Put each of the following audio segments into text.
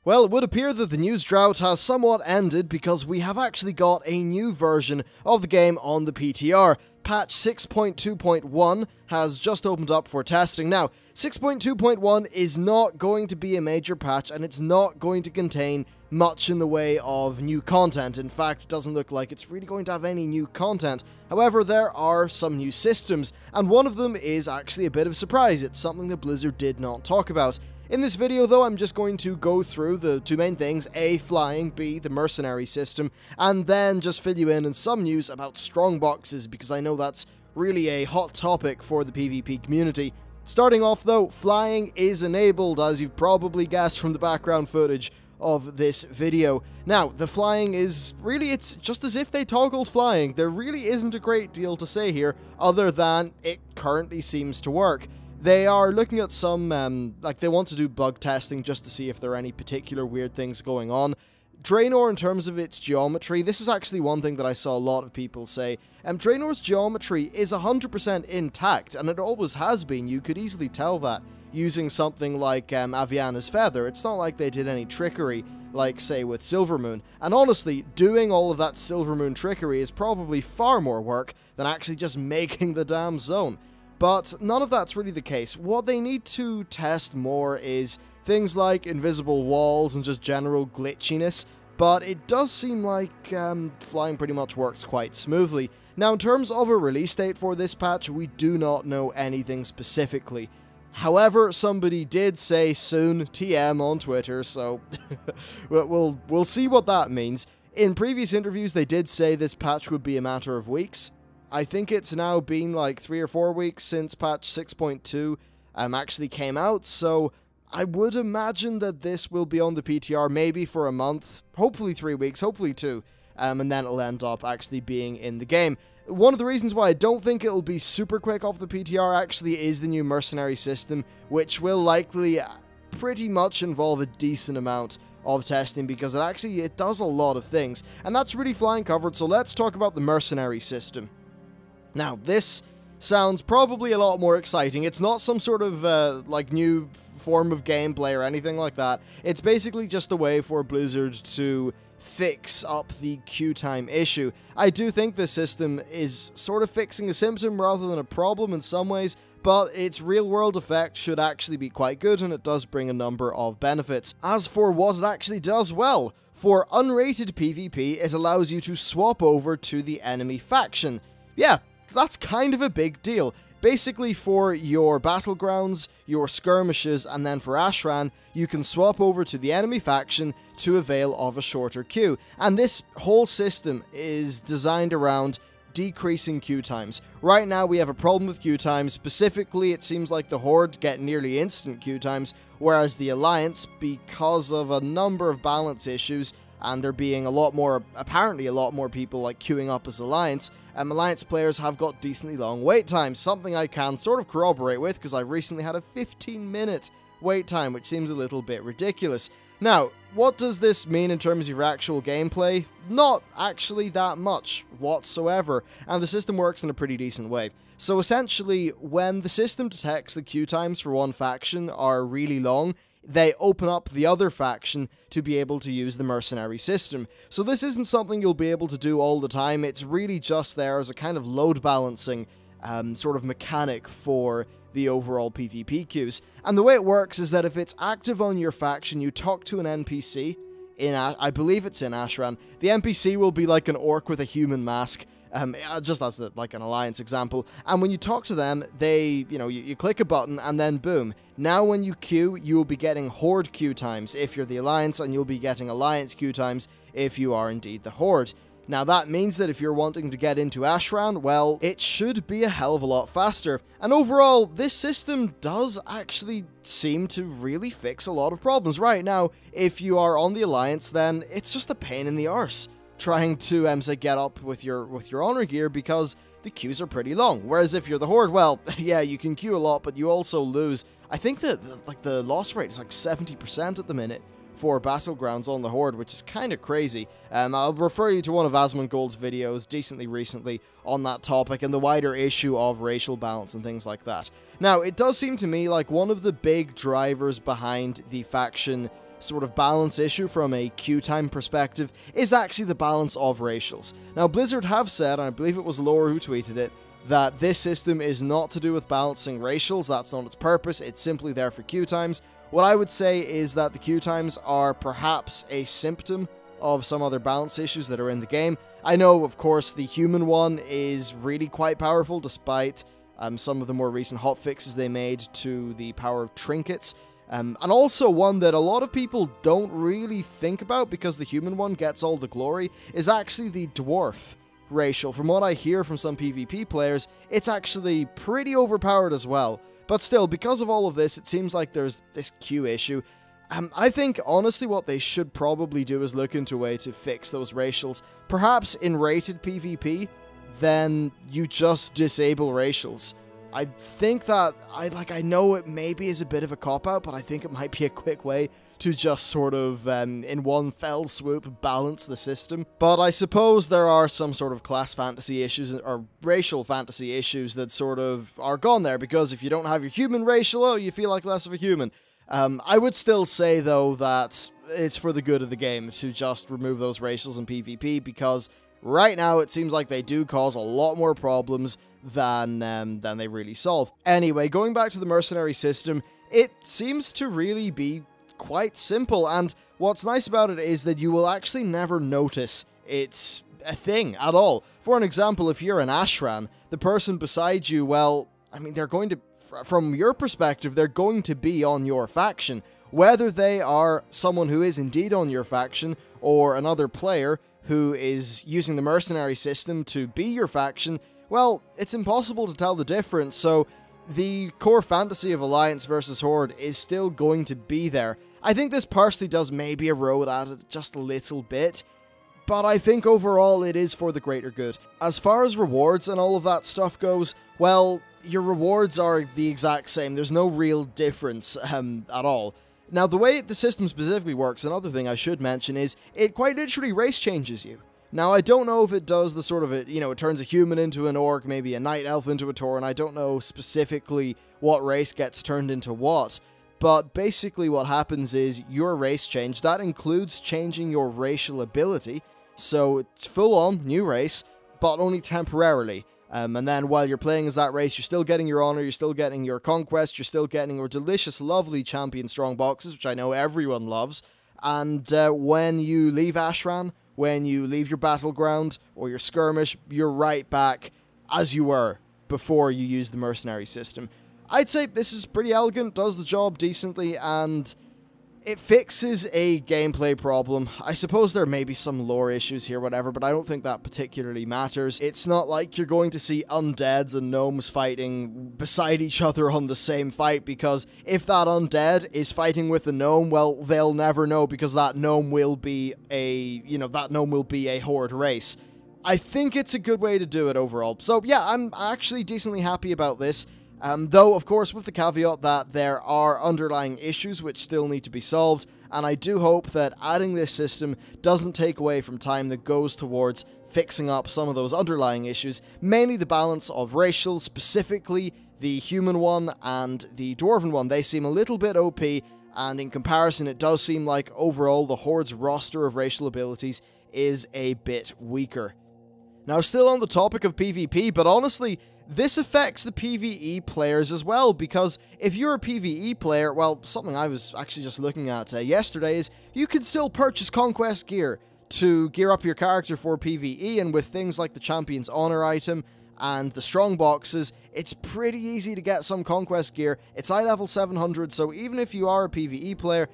Well, it would appear that the news drought has somewhat ended because we have actually got a new version of the game on the PTR. Patch 6.2.1 has just opened up for testing. Now, 6.2.1 is not going to be a major patch, and it's not going to contain much in the way of new content. In fact, it doesn't look like it's really going to have any new content. However, there are some new systems, and one of them is actually a bit of a surprise. It's something that Blizzard did not talk about. In this video, though, I'm just going to go through the two main things: A, flying, B, the Mercenary system, and then just fill you in on some news about Strongboxes, because I know that's really a hot topic for the PvP community. Starting off, though, flying is enabled, as you've probably guessed from the background footage of this video. Now, the flying is really, it's just as if they toggled flying. There really isn't a great deal to say here, other than it currently seems to work. They are looking at some, they want to do bug testing just to see if there are any particular weird things going on. Draenor, in terms of its geometry, this is actually one thing that I saw a lot of people say. Draenor's geometry is 100% intact, and it always has been. You could easily tell that using something like Aviana's Feather. It's not like they did any trickery, like, say, with Silvermoon. And honestly, doing all of that Silvermoon trickery is probably far more work than actually just making the damn zone. But none of that's really the case. What they need to test more is things like invisible walls and just general glitchiness, but it does seem like flying pretty much works quite smoothly. Now, in terms of a release date for this patch, we do not know anything specifically. However, somebody did say soon, TM on Twitter, so we'll see what that means. In previous interviews, they did say this patch would be a matter of weeks. I think it's now been like 3 or 4 weeks since patch 6.2 actually came out, so I would imagine that this will be on the PTR maybe for a month, hopefully 3 weeks, hopefully 2, and then it'll end up actually being in the game. One of the reasons why I don't think it'll be super quick off the PTR actually is the new Mercenary system, which will likely pretty much involve a decent amount of testing, because it does a lot of things, and that's really flying covered. So let's talk about the Mercenary system. Now, this sounds probably a lot more exciting. It's not some sort of, new form of gameplay or anything like that. It's basically just a way for Blizzard to fix up the queue time issue. I do think this system is sort of fixing a symptom rather than a problem in some ways, but its real-world effect should actually be quite good, and it does bring a number of benefits. As for what it actually does, well, for unrated PvP, it allows you to swap over to the enemy faction. Yeah, that's kind of a big deal. Basically, for your battlegrounds, your skirmishes, and then for Ashran, you can swap over to the enemy faction to avail of a shorter queue. And this whole system is designed around decreasing queue times. Right now, we have a problem with queue times. Specifically, it seems like the Horde get nearly instant queue times, whereas the Alliance, because of a number of balance issues, and there being apparently a lot more people queuing up as Alliance, Alliance players have got decently long wait times, something I can sort of corroborate with, because I recently had a 15-minute wait time, which seems a little bit ridiculous. Now, what does this mean in terms of your actual gameplay? Not actually that much whatsoever, and the system works in a pretty decent way. So essentially, when the system detects the queue times for one faction are really long, they open up the other faction to be able to use the Mercenary system. So this isn't something you'll be able to do all the time. It's really just there as a kind of load balancing sort of mechanic for the overall PvP queues. And the way it works is that if it's active on your faction, you talk to an NPC I believe it's in Ashran. The NPC will be like an orc with a human mask. Just as an Alliance example, and when you talk to them, you click a button, and then boom. Now when you queue, you'll be getting Horde queue times if you're the Alliance, and you'll be getting Alliance queue times if you are indeed the Horde. Now that means that if you're wanting to get into Ashran, well, it should be a hell of a lot faster. And overall, this system does actually seem to really fix a lot of problems. Right now, if you are on the Alliance, then it's just a pain in the arse trying to say get up with your honor gear, because the queues are pretty long. Whereas if you're the Horde, well, yeah, you can queue a lot, but you also lose. I think that the loss rate is like 70% at the minute for Battlegrounds on the Horde, which is kind of crazy. I'll refer you to one of Asmongold's videos decently recently on that topic and the wider issue of racial balance and things like that. Now, it does seem to me like one of the big drivers behind the faction sort of balance issue from a queue time perspective is actually the balance of racials. Now, Blizzard have said, and I believe it was Laura who tweeted it, that this system is not to do with balancing racials. That's not its purpose. It's simply there for queue times. What I would say is that the queue times are perhaps a symptom of some other balance issues that are in the game. I know, of course, the human one is really quite powerful, despite some of the more recent hotfixes they made to the power of trinkets. And also one that a lot of people don't really think about, because the human one gets all the glory, is actually the dwarf racial. From what I hear from some PvP players, it's actually pretty overpowered as well. But still, because of all of this, it seems like there's this queue issue. I think, honestly, what they should probably do is look into a way to fix those racials. Perhaps in rated PvP, then you just disable racials. I think that, I know it maybe is a bit of a cop-out, but I think it might be a quick way to just sort of, in one fell swoop, balance the system. But I suppose there are some sort of class fantasy issues, or racial fantasy issues, that sort of are gone there, because if you don't have your human racial, oh, you feel like less of a human. I would still say, though, that it's for the good of the game to just remove those racials in PvP, because right now it seems like they do cause a lot more problems than they really solve. Anyway, going back to the mercenary system, it seems to really be quite simple, and what's nice about it is that you will actually never notice it's a thing at all. For an example, if you're an Ashran, the person beside you, well, I mean, they're going to, from your perspective, they're going to be on your faction. Whether they are someone who is indeed on your faction, or another player who is using the mercenary system to be your faction, well, it's impossible to tell the difference, so the core fantasy of Alliance versus Horde is still going to be there. I think this partially does maybe erode at it just a little bit, but I think overall it is for the greater good. As far as rewards and all of that stuff goes, well, your rewards are the exact same. There's no real difference at all. Now, the way the system specifically works, another thing I should mention, is it quite literally race changes you. Now, I don't know if it does the sort of, it turns a human into an orc, maybe a night elf into a tauren. I don't know specifically what race gets turned into what, but basically what happens is your race change. That includes changing your racial ability, so it's full-on new race, but only temporarily. And then while you're playing as that race, you're still getting your honor, you're still getting your conquest, you're still getting your delicious, lovely champion Strongboxes, which I know everyone loves. And when you leave Ashran, when you leave your battleground or your skirmish, you're right back as you were before you used the mercenary system. I'd say this is pretty elegant, does the job decently, and it fixes a gameplay problem. I suppose there may be some lore issues here, whatever, but I don't think that particularly matters. It's not like you're going to see undeads and gnomes fighting beside each other on the same fight, because if that undead is fighting with a gnome, well, they'll never know, because that gnome will be a horde race. I think it's a good way to do it overall. So yeah, I'm actually decently happy about this. Though, of course, with the caveat that there are underlying issues which still need to be solved, and I do hope that adding this system doesn't take away from time that goes towards fixing up some of those underlying issues, mainly the balance of racials, specifically the human one and the dwarven one. They seem a little bit OP, and in comparison, it does seem like overall the Horde's roster of racial abilities is a bit weaker. Now, still on the topic of PvP, but honestly, this affects the PvE players as well, because if you're a PvE player, well, something I was actually just looking at yesterday is you can still purchase conquest gear to gear up your character for PvE, and with things like the Champion's Honor item and the Strongboxes, it's pretty easy to get some conquest gear. It's eye level 700, so even if you are a PvE player,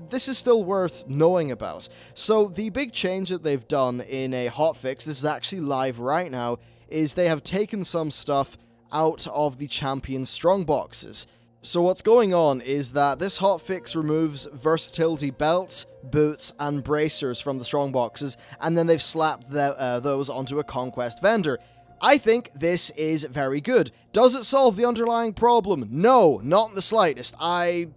this is still worth knowing about. So the big change that they've done in a hotfix, this is actually live right now, is they have taken some stuff out of the Champion's Strongboxes. So what's going on is that this hotfix removes versatility belts, boots, and bracers from the Strongboxes, and then they've slapped those onto a conquest vendor. I think this is very good. Does it solve the underlying problem? No, not in the slightest. I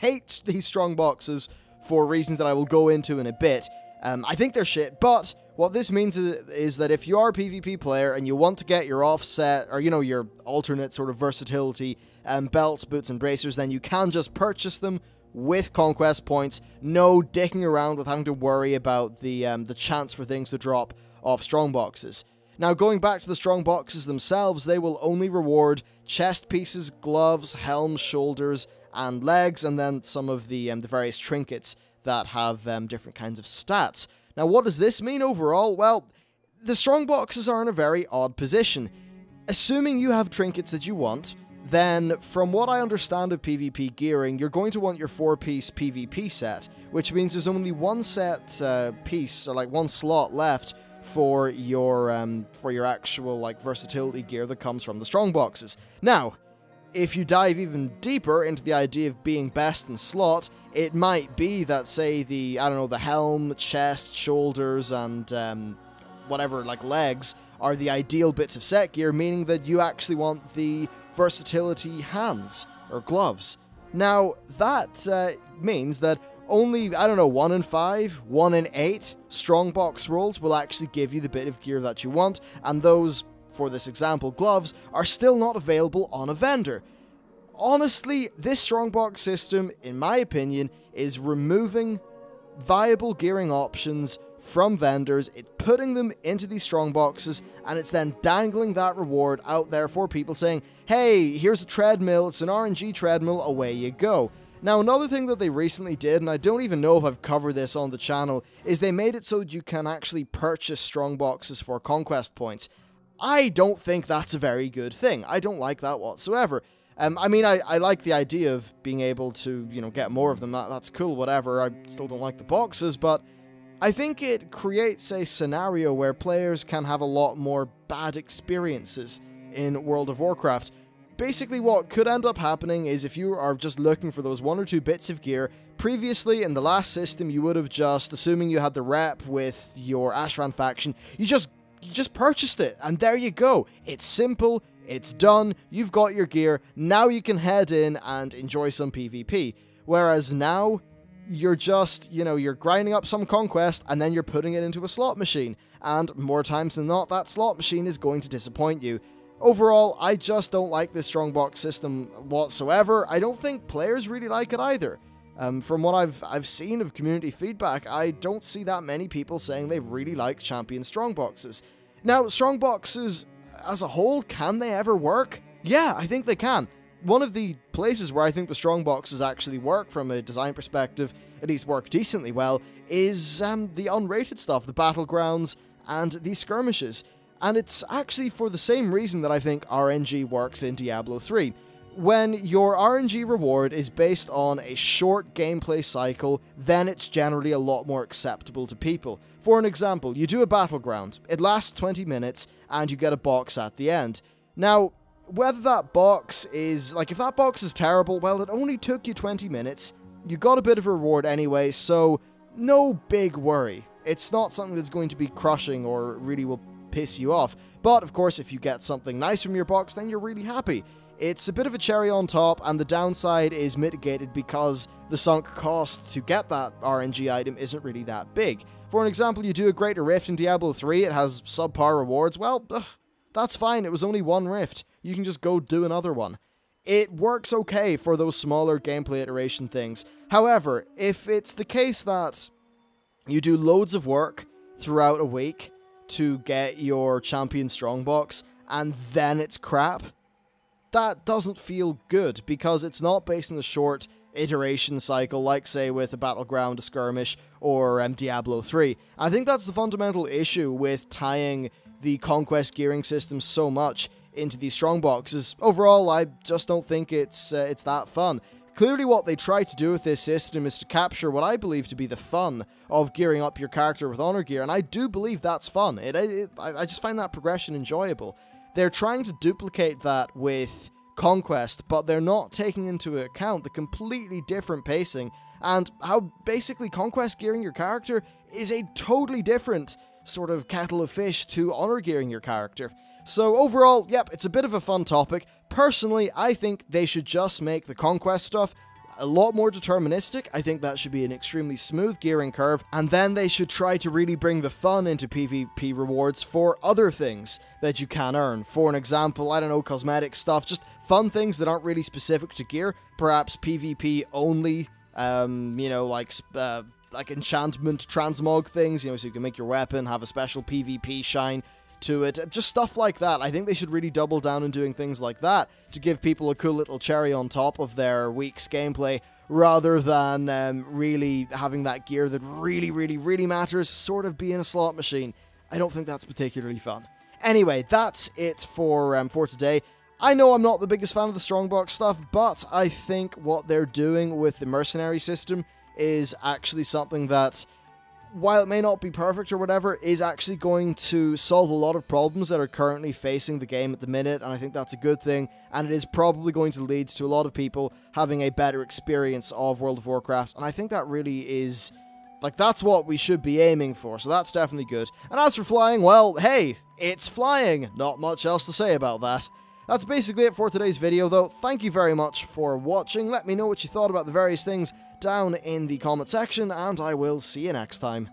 hate these Strongboxes for reasons that I will go into in a bit. I think they're shit, but what this means is that if you are a PvP player and you want to get your offset, or your alternate sort of versatility belts, boots, and bracers, then you can just purchase them with conquest points, no dicking around with having to worry about the chance for things to drop off strongboxes. Now, going back to the strongboxes themselves, they will only reward chest pieces, gloves, helms, shoulders, and legs, and then some of the various trinkets that have different kinds of stats. Now, what does this mean overall? Well, the strongboxes are in a very odd position. Assuming you have trinkets that you want, then from what I understand of PvP gearing, you're going to want your 4-piece PvP set, which means there's only one set piece, or like one slot left for your actual like versatility gear that comes from the strongboxes. Now, if you dive even deeper into the idea of being best in slot, it might be that, say, the helm, chest, shoulders, and whatever, like legs, are the ideal bits of set gear, meaning that you actually want the versatility hands, or gloves. Now, that means that only, 1 in 5, 1 in 8 strongbox rolls will actually give you the bit of gear that you want, and those, for this example, gloves, are still not available on a vendor. Honestly, this strongbox system, in my opinion, is removing viable gearing options from vendors, it's putting them into these strongboxes, and it's then dangling that reward out there for people saying, hey, here's a treadmill, it's an RNG treadmill, away you go. Now, another thing that they recently did, and I don't even know if I've covered this on the channel, is they made it so you can actually purchase strongboxes for conquest points. I don't think that's a very good thing. I don't like that whatsoever. I mean, I like the idea of being able to, get more of them. That's cool, whatever. I still don't like the boxes, but I think it creates a scenario where players can have a lot more bad experiences in World of Warcraft. Basically, what could end up happening is if you are just looking for those 1 or 2 bits of gear, previously in the last system you would have just, assuming you had the rep with your Ashran faction, you just purchased it, and there you go. It's simple, it's done, you've got your gear, now you can head in and enjoy some PvP. Whereas now, you're just, you're grinding up some conquest, and then you're putting it into a slot machine, and more times than not, that slot machine is going to disappoint you. Overall, I just don't like this strongbox system whatsoever. I don't think players really like it either. From what I've seen of community feedback, I don't see that many people saying they really like champion strongboxes. Now, strongboxes as a whole, can they ever work? Yeah, I think they can. One of the places where I think the strongboxes actually work from a design perspective, at least work decently well, is the unrated stuff, the battlegrounds and the skirmishes. And it's actually for the same reason that I think RNG works in Diablo 3. When your RNG reward is based on a short gameplay cycle, then it's generally a lot more acceptable to people. For an example, you do a battleground, it lasts 20 minutes, and you get a box at the end. Now, whether that box is, if that box is terrible, well, it only took you 20 minutes, you got a bit of a reward anyway, so no big worry. It's not something that's going to be crushing or really will piss you off. But, of course, if you get something nice from your box, then you're really happy. It's a bit of a cherry on top, and the downside is mitigated because the sunk cost to get that RNG item isn't really that big. For an example, you do a Greater Rift in Diablo 3, it has subpar rewards, well, that's fine, it was only one rift. You can just go do another one. It works okay for those smaller gameplay iteration things. However, if it's the case that you do loads of work throughout a week to get your champion strongbox, and then it's crap, that doesn't feel good, because it's not based on a short iteration cycle, like, say, with a Battleground, a Skirmish, or Diablo 3. I think that's the fundamental issue with tying the conquest gearing system so much into these strongboxes. Overall, I just don't think it's that fun. Clearly what they try to do with this system is to capture what I believe to be the fun of gearing up your character with honor gear, and I do believe that's fun. I just find that progression enjoyable. They're trying to duplicate that with Conquest, but they're not taking into account the completely different pacing and how basically Conquest gearing your character is a totally different sort of kettle of fish to honor gearing your character. So overall, yep, it's a bit of a fun topic. Personally, I think they should just make the Conquest stuff a lot more deterministic. I think that should be an extremely smooth gearing curve, and then they should try to really bring the fun into PvP rewards for other things that you can earn. For an example, I don't know, cosmetic stuff, just fun things that aren't really specific to gear, perhaps PvP only you know, like enchantment transmog things, you know, so you can make your weapon have a special PvP shine to it, just stuff like that. I think they should really double down on doing things like that to give people a cool little cherry on top of their week's gameplay, rather than really having that gear that really matters sort of being a slot machine. I don't think that's particularly fun. Anyway, that's it for today. I know I'm not the biggest fan of the Strongbox stuff, but I think what they're doing with the Mercenary system is actually something that, while it may not be perfect or whatever, is actually going to solve a lot of problems that are currently facing the game at the minute, and I think that's a good thing, and it is probably going to lead to a lot of people having a better experience of World of Warcraft, and I think that really is, like, that's what we should be aiming for, so that's definitely good. And as for flying, well, hey, it's flying! Not much else to say about that. That's basically it for today's video, though. Thank you very much for watching. Let me know what you thought about the various things down in the comment section, and I will see you next time.